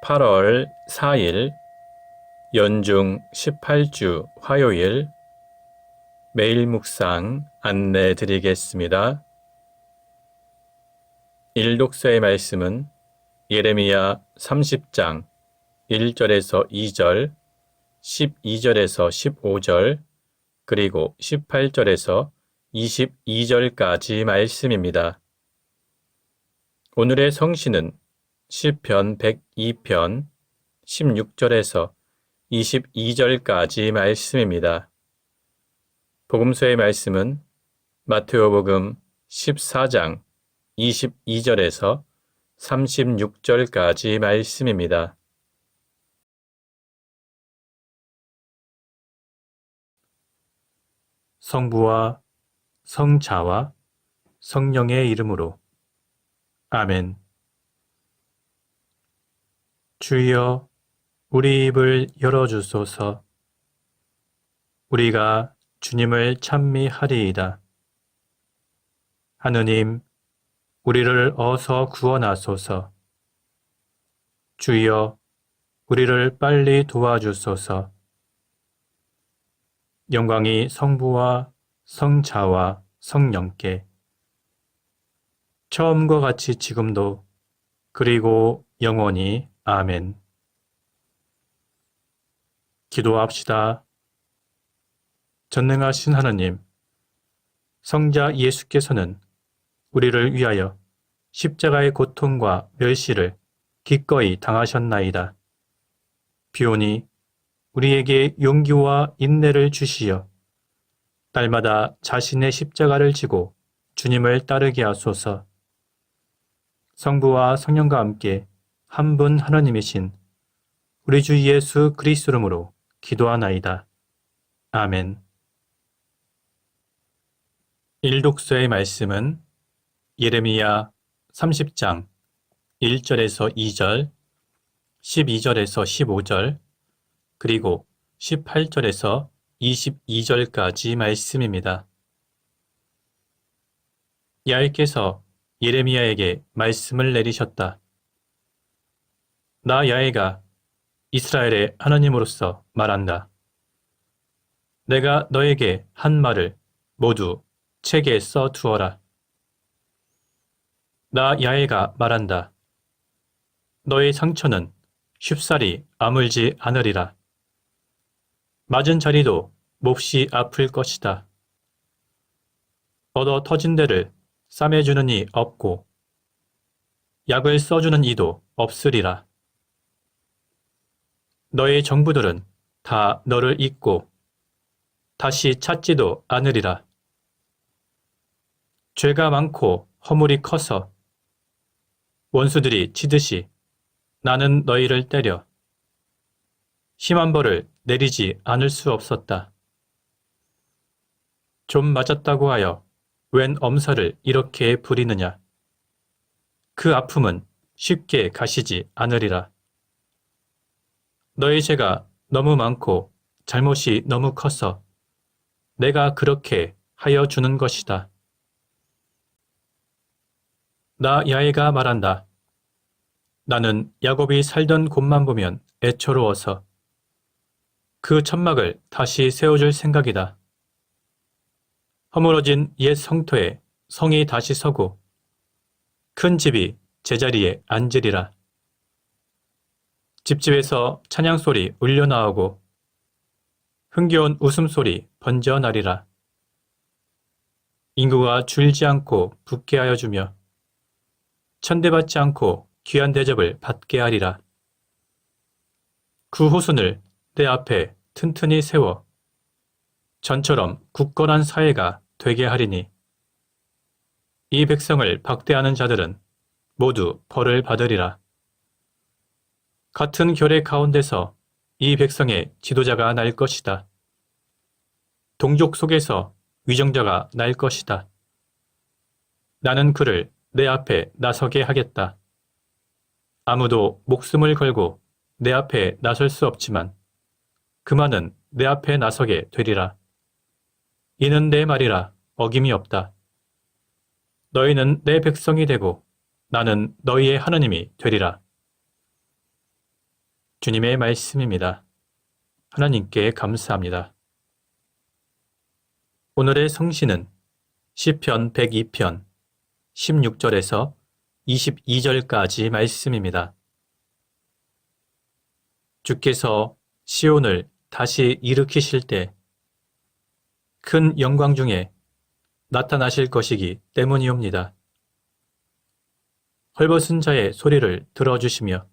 8월 4일 연중 18주 화요일 매일 묵상 안내 드리겠습니다. 일독서의 말씀은 예레미야 30장 1절에서 2절, 12절에서 15절, 그리고 18절에서 22절까지 말씀입니다. 오늘의 성시는 시편 102편 16절에서 22절까지 말씀입니다. 복음서의 말씀은 마테오복음 14장 22절에서 36절까지 말씀입니다. 성부와 성자와 성령의 이름으로 아멘. 주여, 우리 입을 열어주소서. 우리가 주님을 찬미하리이다. 하느님, 우리를 어서 구원하소서. 주여, 우리를 빨리 도와주소서. 영광이 성부와 성자와 성령께 처음과 같이 지금도 그리고 영원히 아멘. 기도합시다. 전능하신 하느님, 성자 예수께서는 우리를 위하여 십자가의 고통과 멸시를 기꺼이 당하셨나이다. 비오니 우리에게 용기와 인내를 주시어 날마다 자신의 십자가를 지고 주님을 따르게 하소서. 성부와 성령과 함께 한 분 하나님이신 우리 주 예수 그리스도 이름으로 기도하나이다. 아멘. 일독서의 말씀은 예레미야 30장 1절에서 2절, 12절에서 15절, 그리고 18절에서 22절까지 말씀입니다. 야훼께서 예레미야에게 말씀을 내리셨다. 나 야훼가 이스라엘의 하나님으로서 말한다. 내가 너에게 한 말을 모두 책에 써 두어라. 나 야훼가 말한다. 너의 상처는 쉽사리 아물지 않으리라. 맞은 자리도 몹시 아플 것이다. 얻어 터진 데를 싸매주는 이 없고 약을 써주는 이도 없으리라. 너의 정부들은 다 너를 잊고 다시 찾지도 않으리라. 죄가 많고 허물이 커서 원수들이 치듯이 나는 너희를 때려 심한 벌을 내리지 않을 수 없었다. 좀 맞았다고 하여 웬 엄살을 이렇게 부리느냐. 그 아픔은 쉽게 가시지 않으리라. 너의 죄가 너무 많고 잘못이 너무 커서 내가 그렇게 하여 주는 것이다. 나 야훼가 말한다. 나는 야곱이 살던 곳만 보면 애처로워서 그 천막을 다시 세워줄 생각이다. 허물어진 옛 성토에 성이 다시 서고 큰 집이 제자리에 앉으리라. 집집에서 찬양소리 울려나오고 흥겨운 웃음소리 번져나리라. 인구가 줄지 않고 붙게 하여 주며 천대받지 않고 귀한 대접을 받게 하리라. 그 후손을 내 앞에 튼튼히 세워 전처럼 굳건한 사회가 되게 하리니 이 백성을 박대하는 자들은 모두 벌을 받으리라. 같은 결의 가운데서 이 백성의 지도자가 날 것이다. 동족 속에서 위정자가 날 것이다. 나는 그를 내 앞에 나서게 하겠다. 아무도 목숨을 걸고 내 앞에 나설 수 없지만 그만은 내 앞에 나서게 되리라. 이는 내 말이라 어김이 없다. 너희는 내 백성이 되고 나는 너희의 하나님이 되리라. 주님의 말씀입니다. 하나님께 감사합니다. 오늘의 성신은 시편 102편 16절에서 22절까지 말씀입니다. 주께서 시온을 다시 일으키실 때 큰 영광 중에 나타나실 것이기 때문이옵니다. 헐벗은 자의 소리를 들어주시며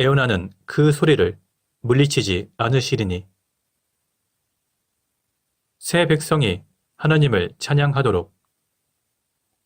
애원하는 그 소리를 물리치지 않으시리니 새 백성이 하나님을 찬양하도록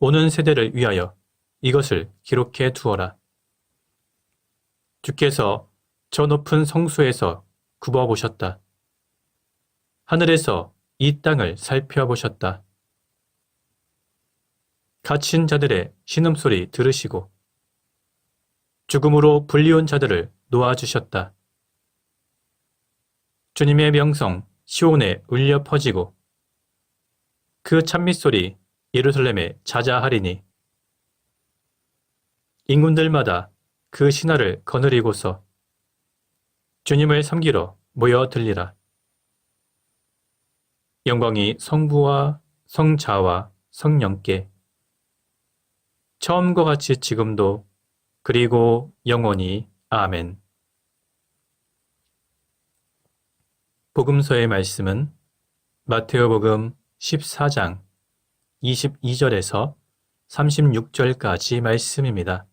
오는 세대를 위하여 이것을 기록해 두어라. 주께서 저 높은 성소에서 굽어보셨다. 하늘에서 이 땅을 살펴보셨다. 갇힌 자들의 신음소리 들으시고 죽음으로 불리운 자들을 놓아주셨다. 주님의 명성 시온에 울려 퍼지고 그 찬미소리 예루살렘에 자자하리니 인군들마다 그 신하를 거느리고서 주님을 섬기러 모여들리라. 영광이 성부와 성자와 성령께 처음과 같이 지금도 그리고 영원히 아멘. 복음서의 말씀은 마테오복음 14장 22절에서 36절까지 말씀입니다.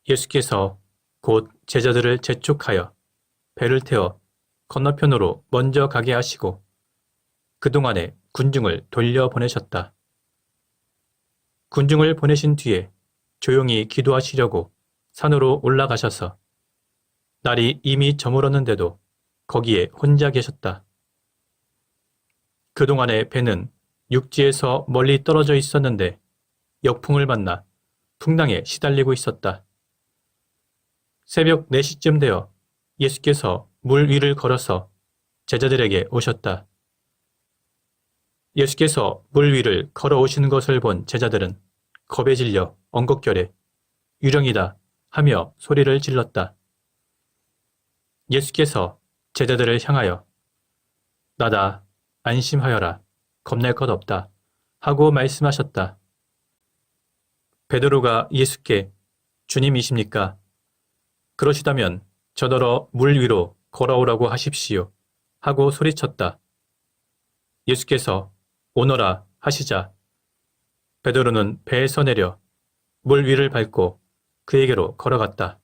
예수께서 곧 제자들을 재촉하여 배를 태워 건너편으로 먼저 가게 하시고 그동안에 군중을 돌려보내셨다. 군중을 보내신 뒤에 조용히 기도하시려고 산으로 올라가셔서 날이 이미 저물었는데도 거기에 혼자 계셨다. 그동안에 배는 육지에서 멀리 떨어져 있었는데 역풍을 만나 풍랑에 시달리고 있었다. 새벽 4시쯤 되어 예수께서 물 위를 걸어서 제자들에게 오셨다. 예수께서 물 위를 걸어오시는 것을 본 제자들은 겁에 질려 엉겁결에 유령이다 하며 소리를 질렀다. 예수께서 제자들을 향하여 나다 안심하여라 겁낼 것 없다 하고 말씀하셨다. 베드로가 예수께 주님이십니까? 그러시다면 저더러 물 위로 걸어오라고 하십시오 하고 소리쳤다. 예수께서 오너라 하시자 베드로는 배에서 내려 물 위를 밟고 그에게로 걸어갔다.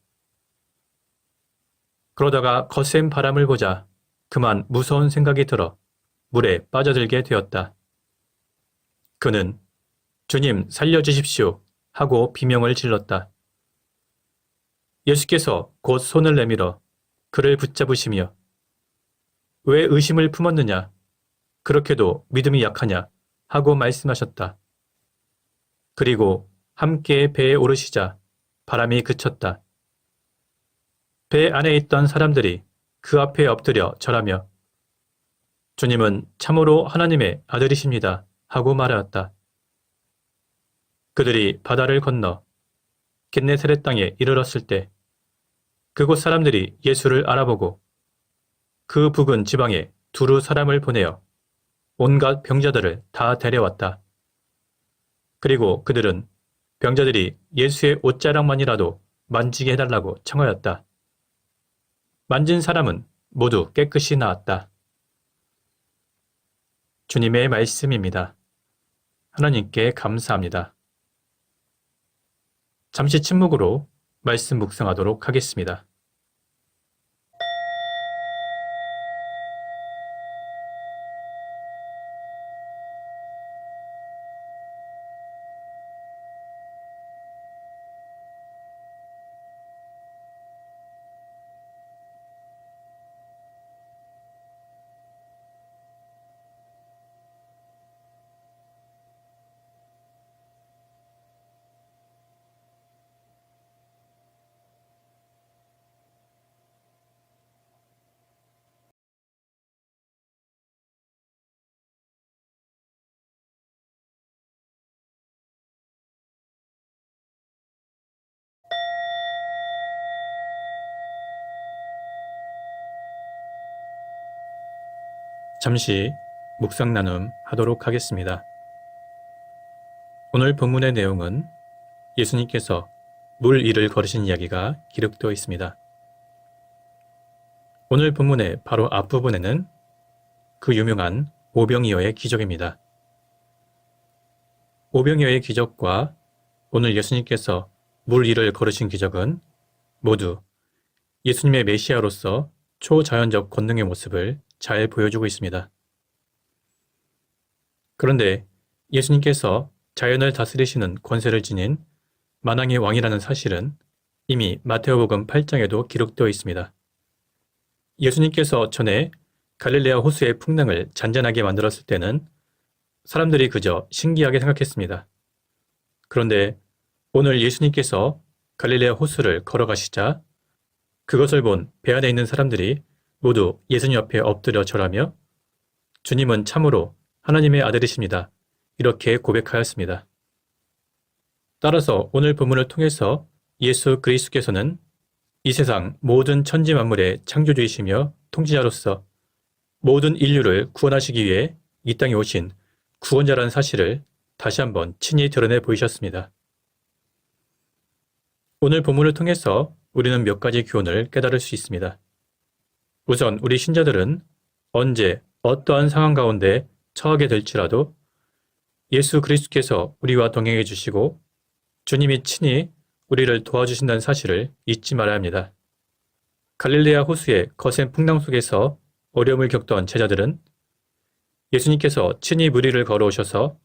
그러다가 거센 바람을 보자 그만 무서운 생각이 들어 물에 빠져들게 되었다. 그는 주님 살려주십시오 하고 비명을 질렀다. 예수께서 곧 손을 내밀어 그를 붙잡으시며 왜 의심을 품었느냐? 그렇게도 믿음이 약하냐? 하고 말씀하셨다. 그리고 함께 배에 오르시자 바람이 그쳤다. 배 안에 있던 사람들이 그 앞에 엎드려 절하며 주님은 참으로 하나님의 아들이십니다 하고 말하였다. 그들이 바다를 건너 겟네사렛 땅에 이르렀을 때 그곳 사람들이 예수를 알아보고 그 부근 지방에 두루 사람을 보내어 온갖 병자들을 다 데려왔다. 그리고 그들은 병자들이 예수의 옷자락만이라도 만지게 해달라고 청하였다. 만진 사람은 모두 깨끗이 나았다. 주님의 말씀입니다. 하나님께 감사합니다. 잠시 침묵으로 말씀 묵상하도록 하겠습니다. 잠시 묵상 나눔 하도록 하겠습니다. 오늘 본문의 내용은 예수님께서 물 위를 걸으신 이야기가 기록되어 있습니다. 오늘 본문의 바로 앞부분에는 그 유명한 오병이어의 기적입니다. 오병이어의 기적과 오늘 예수님께서 물 위를 걸으신 기적은 모두 예수님의 메시아로서 초자연적 권능의 모습을 잘 보여주고 있습니다. 그런데 예수님께서 자연을 다스리시는 권세를 지닌 만왕의 왕이라는 사실은 이미 마태복음 8장에도 기록되어 있습니다. 예수님께서 전에 갈릴레아 호수의 풍랑을 잔잔하게 만들었을 때는 사람들이 그저 신기하게 생각했습니다. 그런데 오늘 예수님께서 갈릴레아 호수를 걸어가시자 그것을 본 배 안에 있는 사람들이 모두 예수님 앞에 엎드려 절하며 주님은 참으로 하나님의 아들이십니다. 이렇게 고백하였습니다. 따라서 오늘 본문을 통해서 예수 그리스도께서는 이 세상 모든 천지 만물의 창조주이시며 통치자로서 모든 인류를 구원하시기 위해 이 땅에 오신 구원자라는 사실을 다시 한번 친히 드러내 보이셨습니다. 오늘 본문을 통해서 우리는 몇 가지 교훈을 깨달을 수 있습니다. 우선 우리 신자들은 언제 어떠한 상황 가운데 처하게 될지라도 예수 그리스도께서 우리와 동행해 주시고 주님이 친히 우리를 도와주신다는 사실을 잊지 말아야 합니다. 갈릴레아 호수의 거센 풍랑 속에서 어려움을 겪던 제자들은 예수님께서 친히 물 위를 걸어오셔서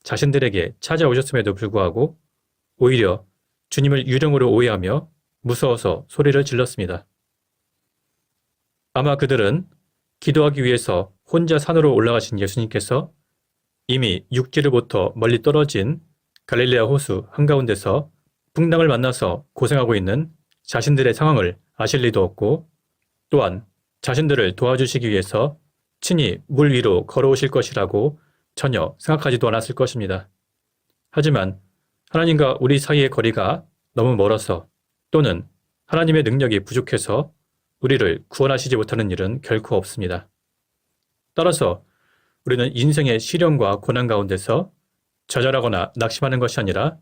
자신들에게 찾아오셨음에도 불구하고 오히려 주님을 유령으로 오해하며 무서워서 소리를 질렀습니다. 아마 그들은 기도하기 위해서 혼자 산으로 올라가신 예수님께서 이미 육지로부터 멀리 떨어진 갈릴레아 호수 한가운데서 풍랑을 만나서 고생하고 있는 자신들의 상황을 아실 리도 없고 또한 자신들을 도와주시기 위해서 친히 물 위로 걸어오실 것이라고 전혀 생각하지도 않았을 것입니다. 하지만 하나님과 우리 사이의 거리가 너무 멀어서 또는 하나님의 능력이 부족해서 우리를 구원하시지 못하는 일은 결코 없습니다. 따라서 우리는 인생의 시련과 고난 가운데서 좌절하거나 낙심하는 것이 아니라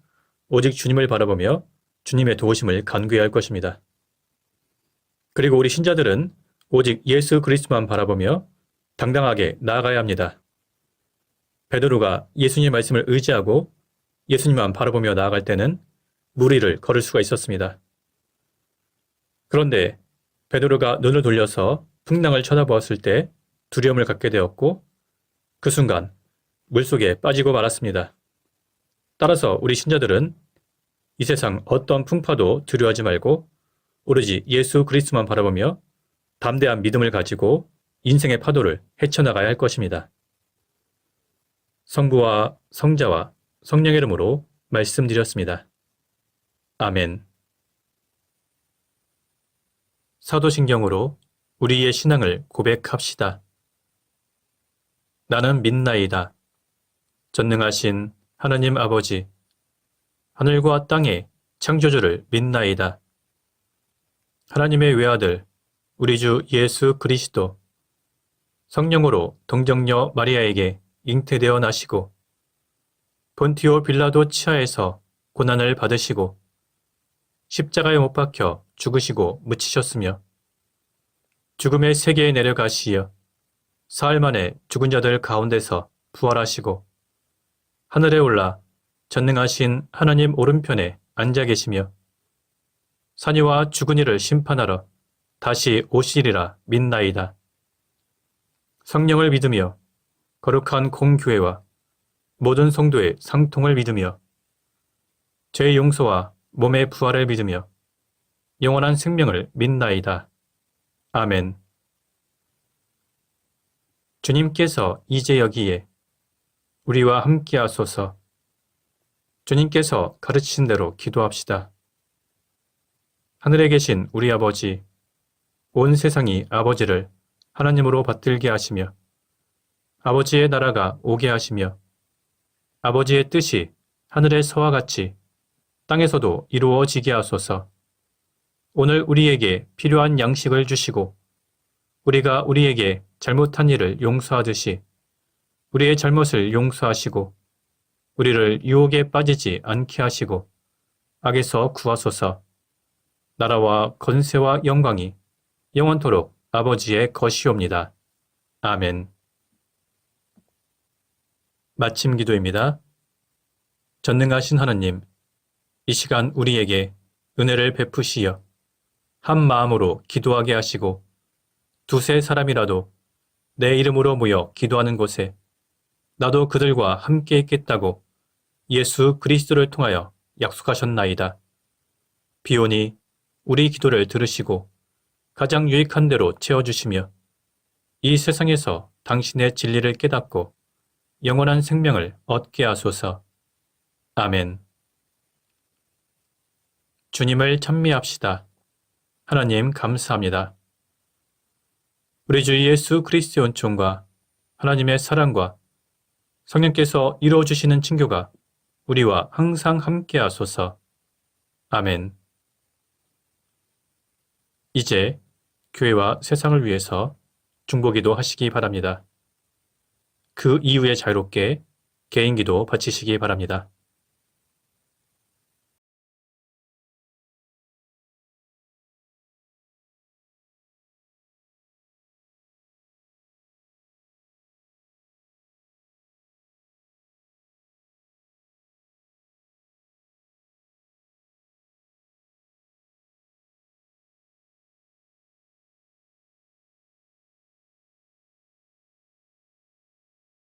오직 주님을 바라보며 주님의 도우심을 간구해야 할 것입니다. 그리고 우리 신자들은 오직 예수 그리스도만 바라보며 당당하게 나아가야 합니다. 베드로가 예수님의 말씀을 의지하고 예수님만 바라보며 나아갈 때는 물 위를 걸을 수가 있었습니다. 그런데 베드로가 눈을 돌려서 풍랑을 쳐다보았을 때 두려움을 갖게 되었고 그 순간 물속에 빠지고 말았습니다. 따라서 우리 신자들은 이 세상 어떤 풍파도 두려워하지 말고 오로지 예수 그리스도만 바라보며 담대한 믿음을 가지고 인생의 파도를 헤쳐나가야 할 것입니다. 성부와 성자와 성령의 이름으로 말씀드렸습니다. 아멘. 사도신경으로 우리의 신앙을 고백합시다. 나는 믿나이다. 전능하신 하나님 아버지, 하늘과 땅의 창조주를 믿나이다. 하나님의 외아들, 우리 주 예수 그리스도, 성령으로 동정녀 마리아에게 잉태되어 나시고 본티오 빌라도 치하에서 고난을 받으시고 십자가에 못 박혀 죽으시고 묻히셨으며 죽음의 세계에 내려가시어 사흘 만에 죽은 자들 가운데서 부활하시고 하늘에 올라 전능하신 하나님 오른편에 앉아 계시며 산이와 죽은 이를 심판하러 다시 오시리라 믿나이다. 성령을 믿으며 거룩한 공교회와 모든 성도의 상통을 믿으며 죄의 용서와 몸의 부활을 믿으며 영원한 생명을 믿나이다. 아멘. 주님께서 이제 여기에 우리와 함께 하소서. 주님께서 가르치신 대로 기도합시다. 하늘에 계신 우리 아버지, 온 세상이 아버지를 하나님으로 받들게 하시며 아버지의 나라가 오게 하시며 아버지의 뜻이 하늘에서와 같이 땅에서도 이루어지게 하소서. 오늘 우리에게 필요한 양식을 주시고 우리가 우리에게 잘못한 일을 용서하듯이 우리의 잘못을 용서하시고 우리를 유혹에 빠지지 않게 하시고 악에서 구하소서. 나라와 건세와 영광이 영원토록 아버지의 것이옵니다. 아멘. 마침 기도입니다. 전능하신 하나님, 이 시간 우리에게 은혜를 베푸시어 한 마음으로 기도하게 하시고 두세 사람이라도 내 이름으로 모여 기도하는 곳에 나도 그들과 함께 있겠다고 예수 그리스도를 통하여 약속하셨나이다. 비오니 우리 기도를 들으시고 가장 유익한 대로 채워주시며 이 세상에서 당신의 진리를 깨닫고 영원한 생명을 얻게 하소서. 아멘. 주님을 찬미합시다. 하나님 감사합니다. 우리 주 예수 그리스도의 은총과 하나님의 사랑과 성령께서 이루어주시는 친교가 우리와 항상 함께 하소서. 아멘. 이제 교회와 세상을 위해서 중보기도 하시기 바랍니다. 그 이후에 자유롭게 개인기도 바치시기 바랍니다.